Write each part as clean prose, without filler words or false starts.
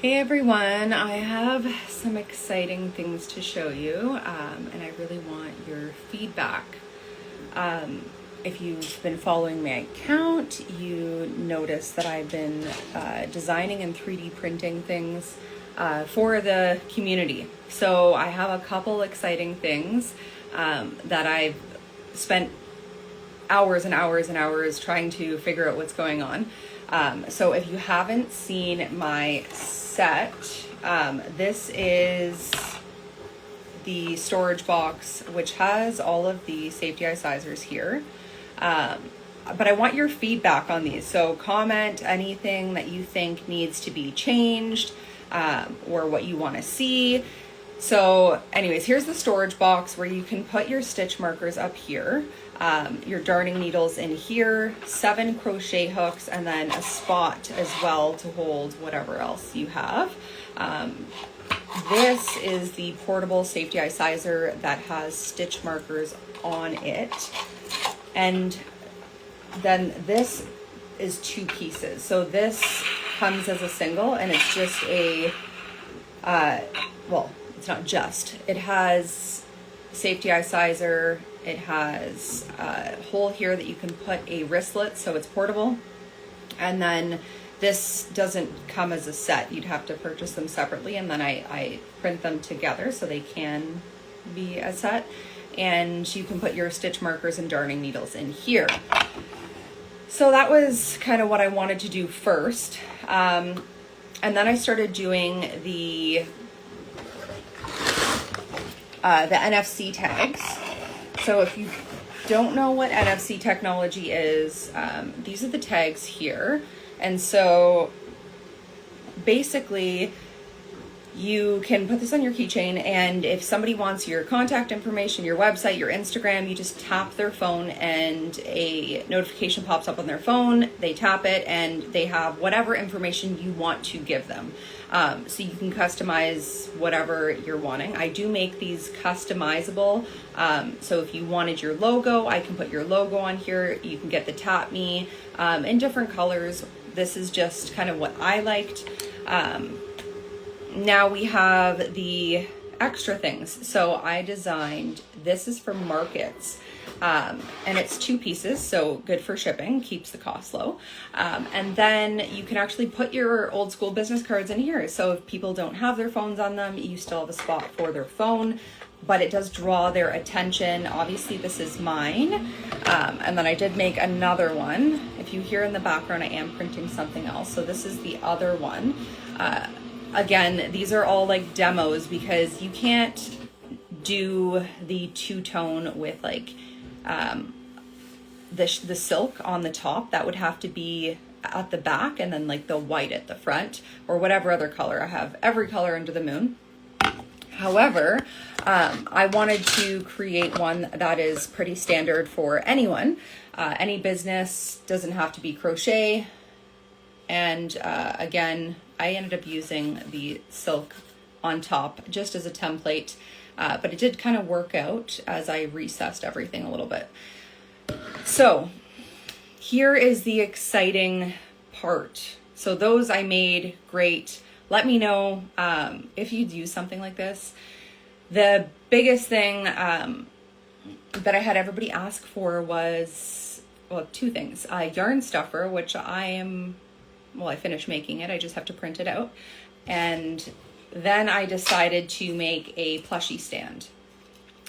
Hey everyone, I have some exciting things to show you, and I really want your feedback. If you've been following my account, you notice that I've been designing and 3D printing things for the community. So I have a couple exciting things that I've spent hours and hours and hours trying to figure out what's going on. So if you haven't seen my set, this is the storage box, which has all of the safety incisors here. But I want your feedback on these. So comment anything that you think needs to be changed, or what you want to see. So anyways, here's the storage box where you can put your stitch markers up here, your darning needles in here, 7 crochet hooks, and then a spot as well to hold whatever else you have. This is the portable safety incisor that has stitch markers on it. And then this is 2 pieces. So this comes as a single, and it's just a, well, it's not just, it has safety incisor, it has a hole here that you can put a wristlet, so it's portable. And then this doesn't come as a set, you'd have to purchase them separately, and then I print them together so they can be a set. And you can put your stitch markers and darning needles in here. So that was kind of what I wanted to do first. And then I started doing the NFC tags. So if you don't know what NFC technology is, these are the tags here. And so basically you can put this on your keychain, and if somebody wants your contact information, your website, your Instagram, you just tap their phone and a notification pops up on their phone. They tap it and they have whatever information you want to give them. So you can customize whatever you're wanting. I do make these customizable. So if you wanted your logo, I can put your logo on here. You can get the Tap Me in different colors. This is just kind of what I liked. Now we have the extra things. So I designed, this is for markets, and it's 2 pieces, so good for shipping, keeps the cost low. And then you can actually put your old school business cards in here. So if people don't have their phones on them, you still have a spot for their phone, but it does draw their attention. Obviously this is mine. And then I did make another one. If you hear in the background, I am printing something else. So this is the other one. Again, these are all like demos because you can't do the 2-tone with like the silk on the top. That would have to be at the back, and then like the white at the front, or whatever other color. I have every color under the moon. However, I wanted to create one that is pretty standard for anyone. Any business, doesn't have to be crochet. And again, I ended up using the silk on top just as a template, but it did kind of work out as I recessed everything a little bit. So here is the exciting part. So those I made, great. Let me know if you'd use something like this. The biggest thing that I had everybody ask for was, well, 2 things. Yarn stuffer, which I finished making it. I just have to print it out. And then I decided to make a plushie stand.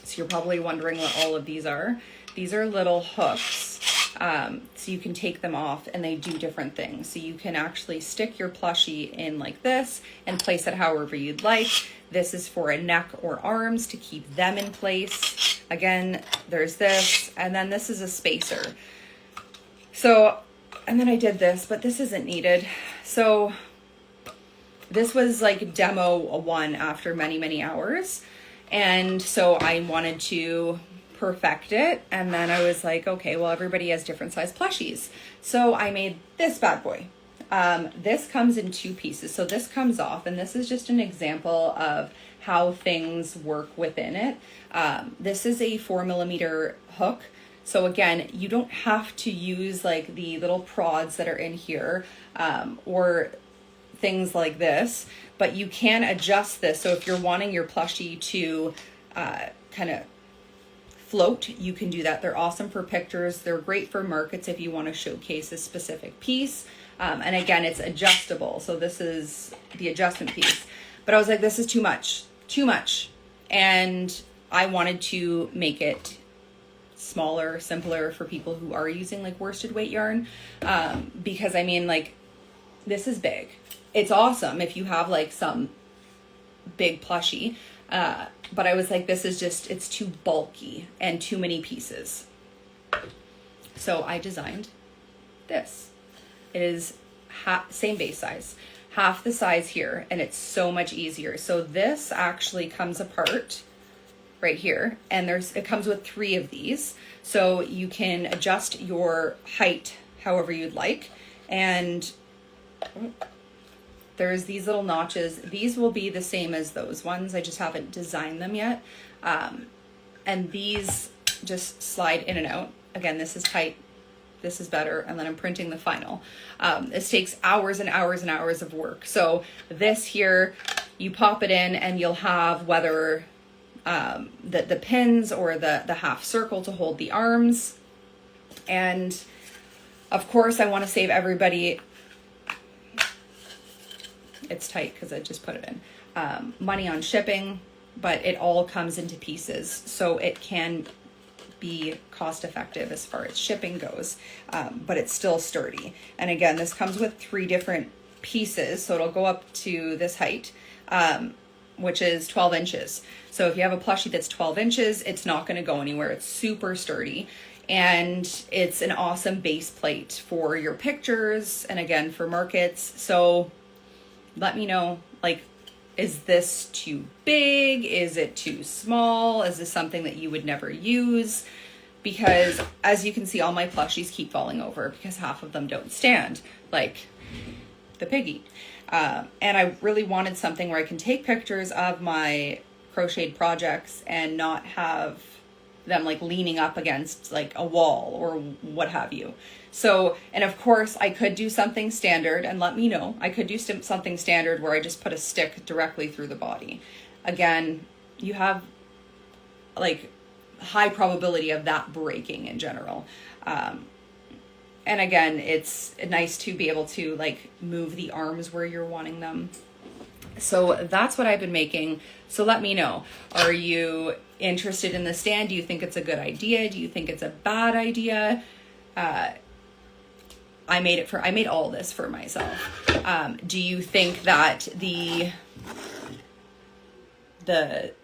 So you're probably wondering what all of these are. These are little hooks. So you can take them off and they do different things. So you can actually stick your plushie in like this and place it however you'd like. This is for a neck or arms to keep them in place. Again, there's this, and then this is a spacer. So, and then I did this, but this isn't needed. So this was like demo 1 after many, many hours. And so I wanted to perfect it. And then I was like, okay, well, everybody has different size plushies. So I made this bad boy. This comes in 2 pieces. So this comes off, and this is just an example of how things work within it. This is a 4mm hook. So again, you don't have to use like the little prods that are in here, or things like this, but you can adjust this. So if you're wanting your plushie to kind of float, you can do that. They're awesome for pictures. They're great for markets if you want to showcase a specific piece. And again, it's adjustable. So this is the adjustment piece. But I was like, this is too much. And I wanted to make it smaller, simpler for people who are using like worsted weight yarn. Because I mean, like, this is big. It's awesome if you have like some big plushie. But I was like, this is just, it's too bulky and too many pieces. So I designed this. It is same base size, half the size here, and it's so much easier. So this actually comes apart right here, and it comes with 3 of these. So you can adjust your height however you'd like. And there's these little notches. These will be the same as those ones. I just haven't designed them yet. And these just slide in and out. Again, this is tight. This is better. And then I'm printing the final. This takes hours and hours and hours of work. So this here, you pop it in and you'll have whether the pins or the half circle to hold the arms. And of course I want to save everybody, it's tight because I just put it in, money on shipping, but it all comes into pieces. So it can be cost effective as far as shipping goes, but it's still sturdy. And again, this comes with 3 different pieces. So it'll go up to this height, which is 12 inches. So if you have a plushie that's 12 inches, it's not going to go anywhere. It's super sturdy. And it's an awesome base plate for your pictures. And again, for markets. So let me know, like, is this too big? Is it too small? Is this something that you would never use? Because as you can see, all my plushies keep falling over because half of them don't stand, like the piggy. And I really wanted something where I can take pictures of my crocheted projects and not have them like leaning up against like a wall or what have you. So, and of course I could do something standard, and let me know. I could do something standard where I just put a stick directly through the body. Again, you have like high probability of that breaking in general. And again, it's nice to be able to like move the arms where you're wanting them. So that's what I've been making. So let me know. Are you interested in the stand? Do you think it's a good idea? Do you think it's a bad idea? I made all this for myself. Do you think that the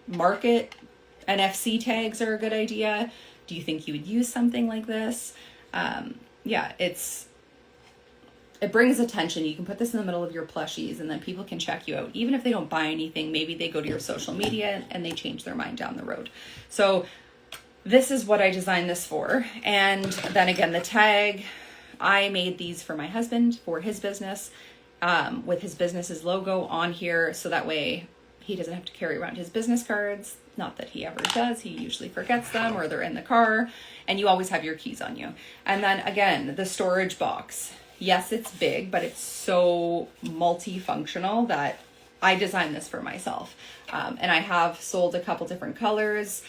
market NFC tags are a good idea? Do you think you would use something like this? Yeah, it brings attention. You can put this in the middle of your plushies and then people can check you out. Even if they don't buy anything, maybe they go to your social media and they change their mind down the road. So this is what I designed this for. And then again, the tag, I made these for my husband for his business, with his business's logo on here. So that way he doesn't have to carry around his business cards. Not that he ever does. He usually forgets them or they're in the car, and you always have your keys on you. And then again, the storage box. Yes, it's big, but it's so multifunctional that I designed this for myself. And I have sold a couple different colors.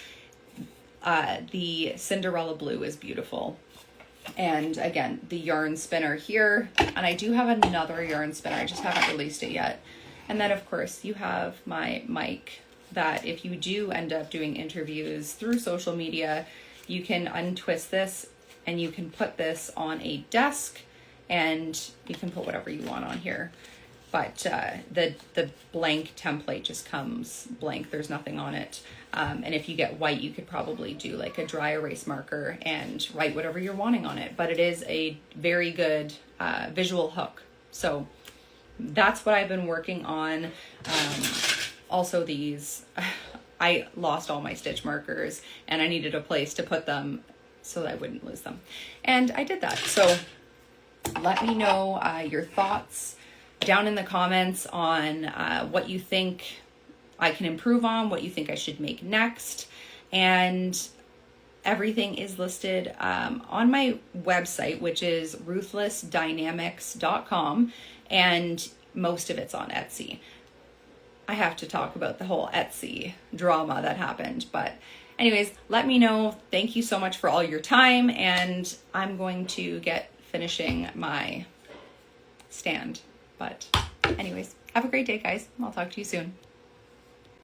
The Cinderella blue is beautiful. And again, the yarn spinner here. And I do have another yarn spinner. I just haven't released it yet. And then of course you have my mic that if you do end up doing interviews through social media, you can untwist this and you can put this on a desk and you can put whatever you want on here. But the blank template just comes blank. There's nothing on it. And if you get white, you could probably do like a dry erase marker and write whatever you're wanting on it. But it is a very good visual hook. So that's what I've been working on. Also these, I lost all my stitch markers and I needed a place to put them so that I wouldn't lose them. And I did that. So let me know your thoughts down in the comments on what you think I can improve on, what you think I should make next. And everything is listed on my website, which is ruthlessdynamics.com. And most of it's on Etsy. I have to talk about the whole Etsy drama that happened, but anyways, let me know. Thank you so much for all your time, and I'm going to get finishing my stand. But anyways, have a great day, guys. I'll talk to you soon.